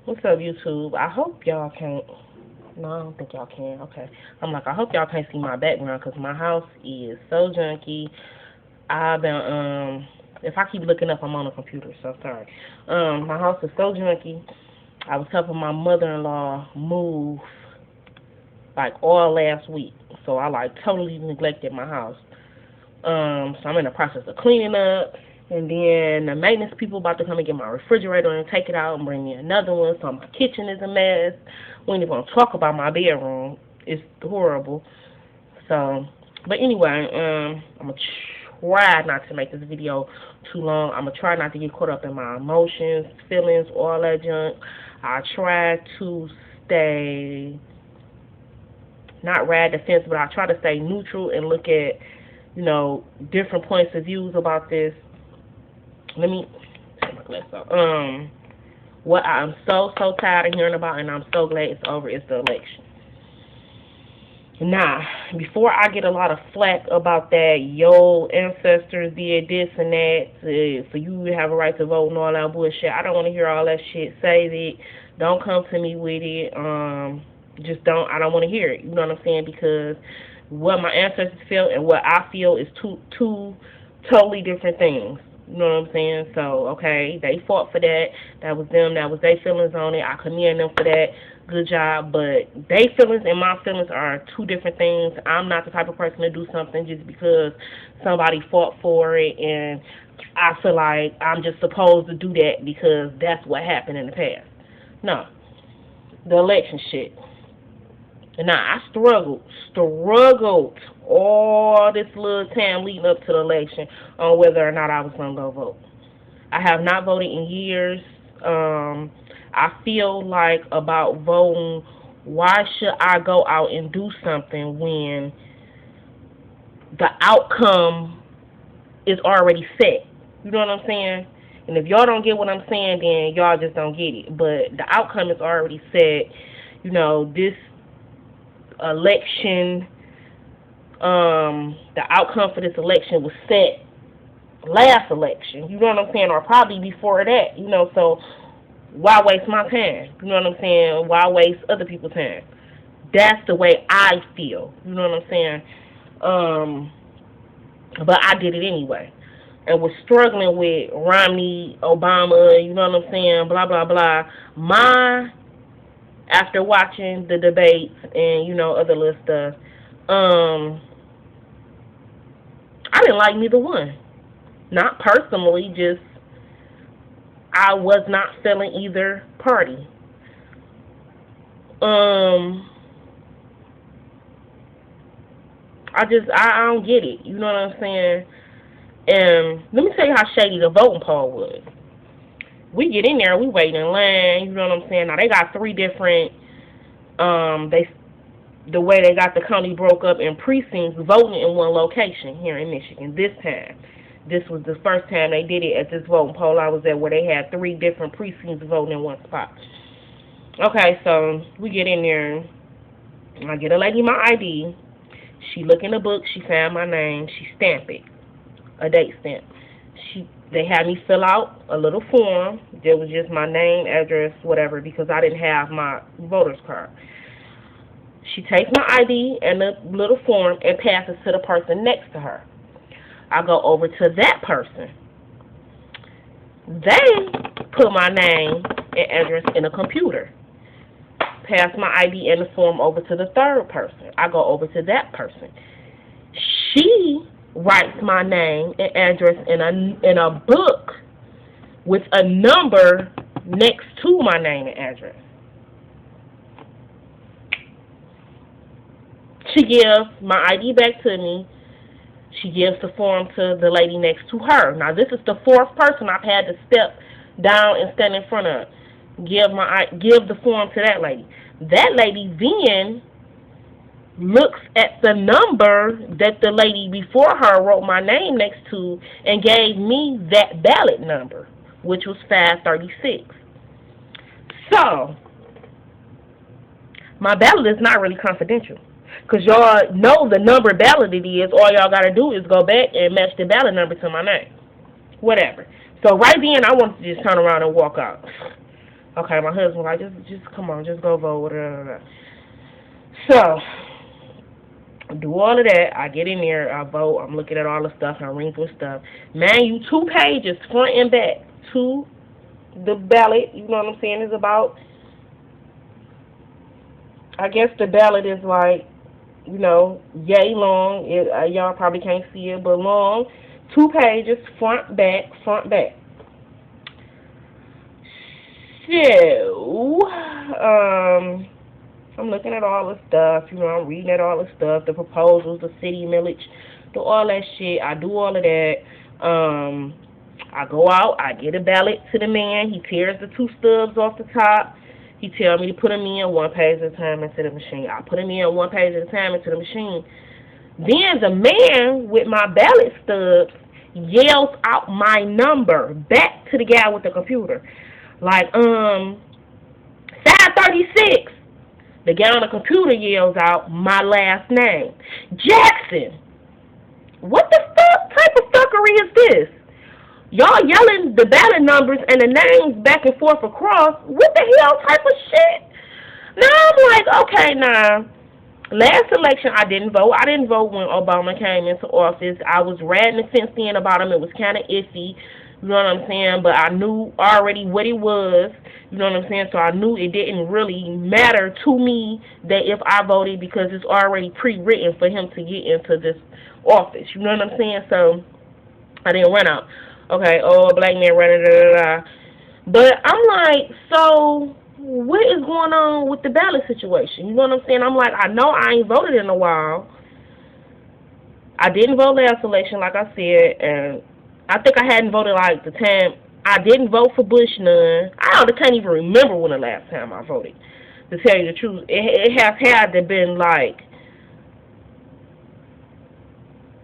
What's up, YouTube? I hope y'all can't. No, I don't think y'all can. Okay. I'm like, I hope y'all can't see my background because my house is so junky. I've been, if I keep looking up, I'm on the computer, so sorry. My house is so junky. I was helping my mother-in-law move, like, all last week. So I, like, totally neglected my house. So I'm in the process of cleaning up. And then the maintenance people about to come and get my refrigerator and take it out and bring me another one. So my kitchen is a mess. We ain't even gonna talk about my bedroom. It's horrible. So, but anyway, I'm gonna try not to make this video too long. I'm gonna try not to get caught up in my emotions, feelings, all that junk. I try to stay not rad defense, but I try to stay neutral and look at, different points of views about this. Let me take my glasses off. What I'm so tired of hearing about, and I'm so glad it's over, is the election. Now, before I get a lot of flack about that, your ancestors did this and that, for you to have a right to vote and all that bullshit, I don't want to hear all that shit. Save it. Don't come to me with it. Just don't. I don't want to hear it. You know what I'm saying? Because what my ancestors feel and what I feel is two totally different things. You know what I'm saying? So, okay, they fought for that. That was them. That was their feelings on it. I commend them for that. Good job. But their feelings and my feelings are two different things. I'm not the type of person to do something just because somebody fought for it, and I feel like I'm just supposed to do that because that's what happened in the past. No. The election shit. And now, I struggled all this little time leading up to the election on whether or not I was going to go vote. I have not voted in years. I feel like about voting, why should I go out and do something when the outcome is already set? You know what I'm saying? And if y'all don't get what I'm saying, then y'all just don't get it. But the outcome is already set. This election, the outcome for this election was set last election, you know what I'm saying, or probably before that, so why waste my time? You know what I'm saying? Why waste other people's time? That's the way I feel, you know what I'm saying? But I did it anyway. And was struggling with Romney, Obama, you know what I'm saying, blah, blah, blah. After watching the debates and, other little stuff, I didn't like neither one. Not personally, just I was not feeling either party. I don't get it. You know what I'm saying? And let me tell you how shady the voting poll was. We get in there, we wait in line, you know what I'm saying? Now, they got three different, the way they got the county broke up in precincts, voting in one location here in Michigan this time. This was the first time they did it at this voting poll I was at, where they had three different precincts voting in one spot. Okay, so we get in there, I get a lady my ID, she look in the book, she found my name, she stamped it, a date stamp. They had me fill out a little form. There was just my name, address, whatever, because I didn't have my voter's card. She takes my ID and the little form and passes to the person next to her. I go over to that person. They put my name and address in a computer. Pass my ID and the form over to the third person. I go over to that person. She writes my name and address in a book with a number next to my name and address. She gives my ID back to me. She gives the form to the lady next to her. Now, this is the fourth person I've had to step down and stand in front of. Give the form to that lady. That lady then looks at the number that the lady before her wrote my name next to and gave me that ballot number, which was 536. So, my ballot is not really confidential. Because y'all know the number ballot it is. All y'all got to do is go back and match the ballot number to my name. Whatever. So right then, I wanted to just turn around and walk out. Okay, my husband was like, just come on, just go vote. Whatever. So, do all of that. I get in there, I vote. I'm looking at all the stuff. I read through stuff. Man, you 2 pages front and back to the ballot. You know what I'm saying? Is about. I guess the ballot is like, yay long. Y'all probably can't see it, but long. 2 pages, front, back, front, back. So, I'm looking at all the stuff. I'm reading at all the stuff, the proposals, the city millage, all that shit. I do all of that. I go out. I get a ballot to the man. He tears the 2 stubs off the top. He tells me to put them in 1 page at a time into the machine. I put them in 1 page at a time into the machine. Then the man with my ballot stubs yells out my number back to the guy with the computer. Like, 536. The guy on the computer yells out my last name. Jackson. What the fuck type of fuckery is this? Y'all yelling the ballot numbers and the names back and forth across. What the hell type of shit? Now I'm like, okay, now. Last election, I didn't vote. I didn't vote when Obama came into office. I was ratting the fence in about him. It was kind of iffy. You know what I'm saying? But I knew already what it was. You know what I'm saying? So I knew it didn't really matter to me that if I voted because it's already pre-written for him to get into this office. You know what I'm saying? So I didn't run out. Okay, black man running, da, da, da. But I'm like, so what is going on with the ballot situation? You know what I'm saying? I'm like, I know I ain't voted in a while. I didn't vote last election, like I said, and I think I hadn't voted like the time. I didn't vote for Bush none. I can't even remember when the last time I voted. To tell you the truth, it has had to been like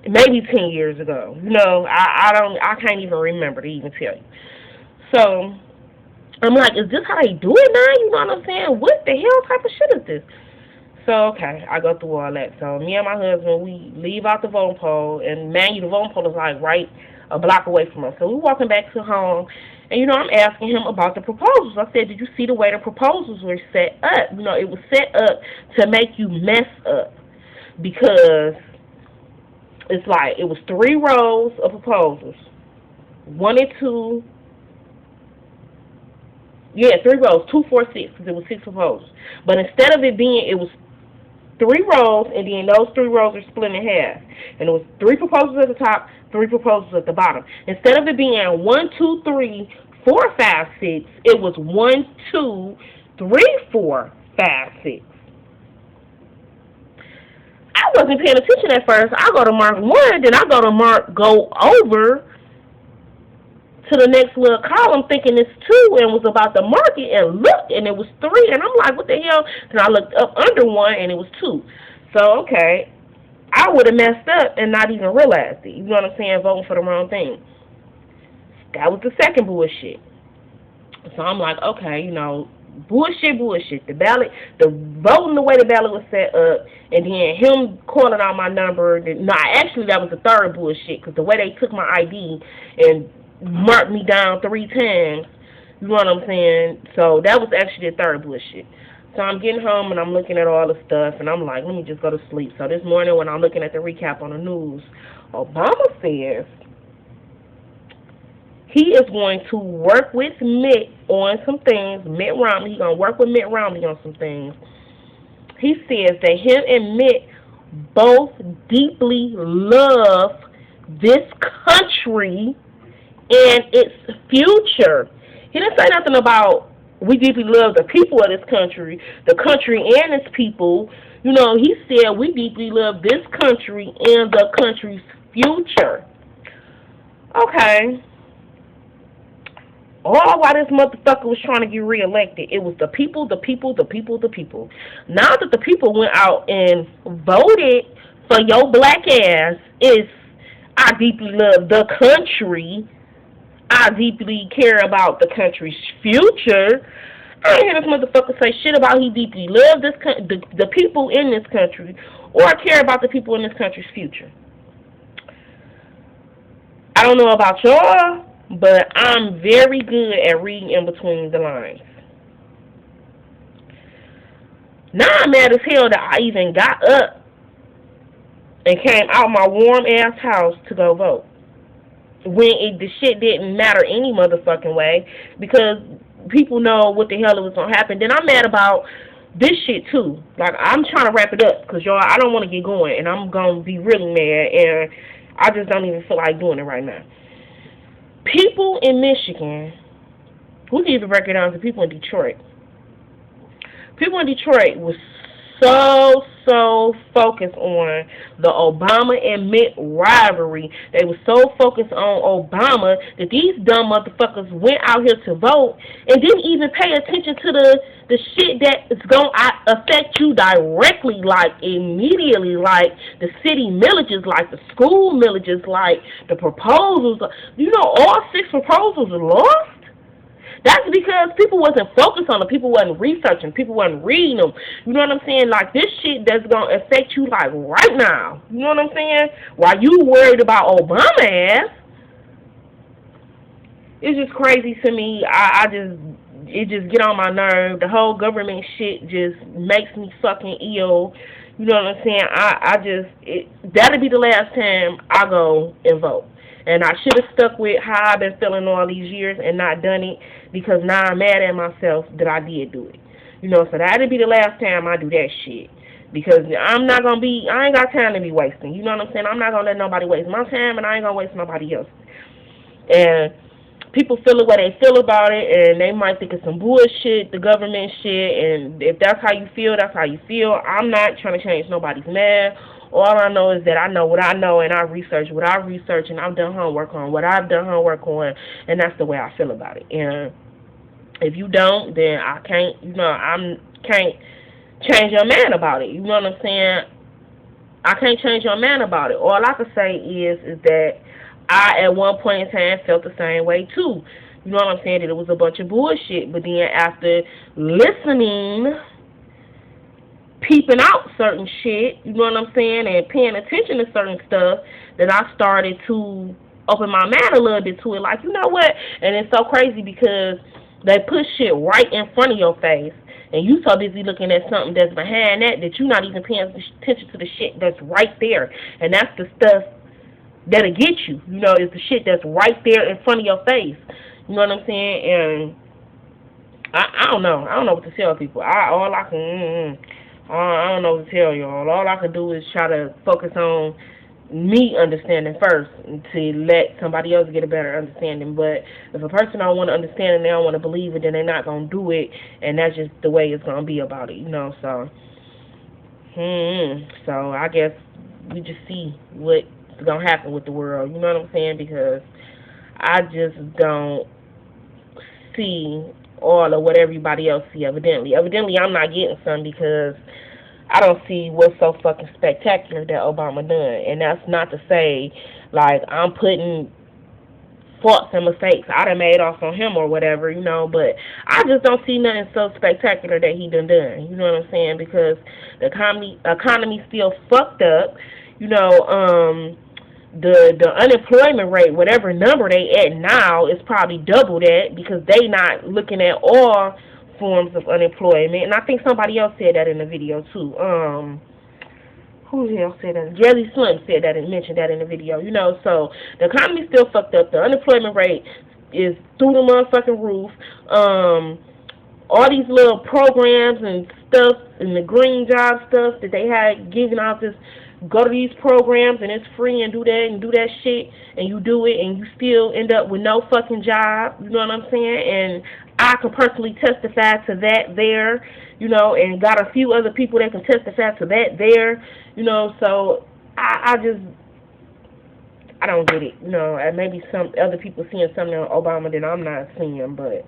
maybe 10 years ago. I can't even remember to even tell you. So I'm like, is this how they do it now? You know what I'm saying? What the hell type of shit is this? So, okay, I go through all that. So me and my husband, we leave out the voting poll, and man, the voting poll is like right a block away from us. So we're walking back to home, and I'm asking him about the proposals. I said, did you see the way the proposals were set up? It was set up to make you mess up because it's like it was 3 rows of proposals, 1 and 2. Yeah, 3 rows, 2, 4, 6, because it was 6 proposals. But instead of it was 3 rows, and then those 3 rows are split in half. And it was 3 proposals at the top, 3 proposals at the bottom. Instead of it being 1, 2, 3, 4, 5, 6, it was 1, 2, 3, 4, 5, 6. I wasn't paying attention at first. I go to mark 1, then I go over to the next little column thinking it's 2 and was about to mark it and looked and it was 3 and I'm like, what the hell? Then I looked up under 1 and it was 2. So, okay, I would have messed up and not even realized it. You know what I'm saying? Voting for the wrong thing. That was the second bullshit. So I'm like, okay, bullshit. The ballot, the voting the way the ballot was set up, and then him calling out my number. Actually, that was the third bullshit because the way they took my ID and marked me down 3 times. You know what I'm saying? So that was actually the third bullshit. So I'm getting home and I'm looking at all the stuff and I'm like, let me just go to sleep. So this morning when I'm looking at the recap on the news, Obama says he is going to work with Mitt on some things. Mitt Romney, he's going to work with Mitt Romney on some things. He says that him and Mitt both deeply love this country and its future. He didn't say nothing about we deeply love the people of this country, the country and its people. He said we deeply love this country and the country's future. Okay. All while this motherfucker was trying to get reelected, it was the people. Now that the people went out and voted for your black ass, it's I deeply love the country. I deeply care about the country's future. I ain't hear this motherfucker say shit about he deeply love this the people in this country or care about the people in this country's future. I don't know about y'all, but I'm very good at reading in between the lines. Now I'm mad as hell that I even got up and came out my warm ass house to go vote when the shit didn't matter any motherfucking way because people know what the hell was gonna happen. Then I'm mad about this shit too. Like I'm trying to wrap it up because y'all, I don't want to get going, and I'm gonna be really mad, and I just don't even feel like doing it right now. People in Michigan, we can even break it down to people in Detroit. People in Detroit was so focused on the Obama and Mitt rivalry. They were so focused on Obama that these dumb motherfuckers went out here to vote and didn't even pay attention to the shit that is gonna affect you directly, like immediately, like the city millages, like the school millages, like the proposals. You know, all 6 proposals are lost. That's because people wasn't focused on them. People wasn't researching. People wasn't reading them. You know what I'm saying? Like, this shit that's going to affect you, like, right now. You know what I'm saying? While you worried about Obama ass, it's just crazy to me. It just get on my nerve. The whole government shit just makes me fucking ill. You know what I'm saying? That'll be the last time I go and vote. And I should have stuck with how I've been feeling all these years and not done it because now I'm mad at myself that I did do it. You know, so that'll be the last time I do that shit. Because I ain't got time to be wasting. You know what I'm saying? I'm not going to let nobody waste my time, and I ain't going to waste nobody else. And people feel the way they feel about it, and they might think it's some bullshit, the government shit, and if that's how you feel, that's how you feel. I'm not trying to change nobody's mind. All I know is that I know what I know, and I research what I research, and I've done homework on what I've done homework on, and that's the way I feel about it. And if you don't, then I can't, can't change your man about it. You know what I'm saying? I can't change your man about it. All I can say is that I, at one point in time, felt the same way, too. You know what I'm saying? That it was a bunch of bullshit. But then after listening, peeping out certain shit, you know what I'm saying, and paying attention to certain stuff, that I started to open my mind a little bit to it. Like, you know what? And it's so crazy because they put shit right in front of your face. And you so busy looking at something that's behind that you're not even paying attention to the shit that's right there. And that's the stuff that'll get you. You know, it's the shit that's right there in front of your face. You know what I'm saying? And I don't know. I don't know what to tell people. I don't know what to tell y'all. All I can do is try to focus on me understanding first to let somebody else get a better understanding. But if a person don't want to understand and they don't want to believe it, then they're not going to do it. And that's just the way it's going to be about it, you know. So, so I guess we just see what's going to happen with the world. You know what I'm saying? Because I just don't see all of what everybody else see, evidently. Evidently, I'm not getting some because I don't see what's so fucking spectacular that Obama done. And that's not to say, like, I'm putting faults and mistakes I done made off on him or whatever, you know, but I just don't see nothing so spectacular that he done. You know what I'm saying? Because the economy still fucked up. You know, the unemployment rate, whatever number they at now, is probably double that because they not looking at all forms of unemployment. And I think somebody else said that in the video too. Who the hell said that? Jelly Slim said that and mentioned that in the video. You know, so the economy's still fucked up. The unemployment rate is through the motherfucking roof. All these little programs and stuff and the green job stuff that they had giving out, this go to these programs and it's free and do that shit, and you do it and you still end up with no fucking job. You know what I'm saying? And I can personally testify to that there, you know, and got a few other people that can testify to that there, you know. So I don't get it, you know. And maybe some other people seeing something on Obama that I'm not seeing, but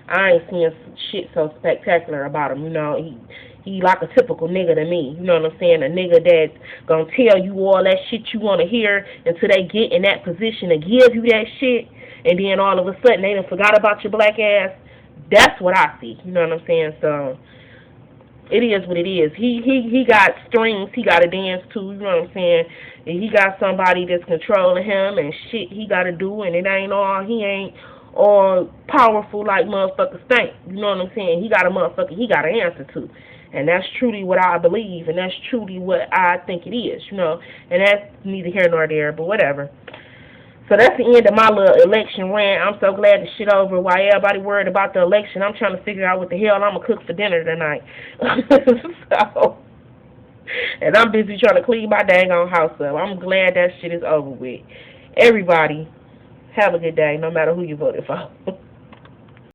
I ain't seeing shit so spectacular about him, you know. He like a typical nigga to me, you know what I'm saying? A nigga that's gonna tell you all that shit you want to hear until they get in that position to give you that shit, and then all of a sudden they done forgot about your black ass. That's what I see, you know what I'm saying? So it is what it is. He got strings he got to dance to, you know what I'm saying? And he got somebody that's controlling him and shit he got to do, and he ain't all powerful like motherfuckers think, you know what I'm saying? He got an answer to. And that's truly what I believe, and that's truly what I think it is, you know. And that's neither here nor there, but whatever. So that's the end of my little election rant. I'm so glad the shit over. While everybody worried about the election, I'm trying to figure out what the hell I'm going to cook for dinner tonight. So, and I'm busy trying to clean my dang on house up. I'm glad that shit is over with. Everybody, have a good day, no matter who you voted for.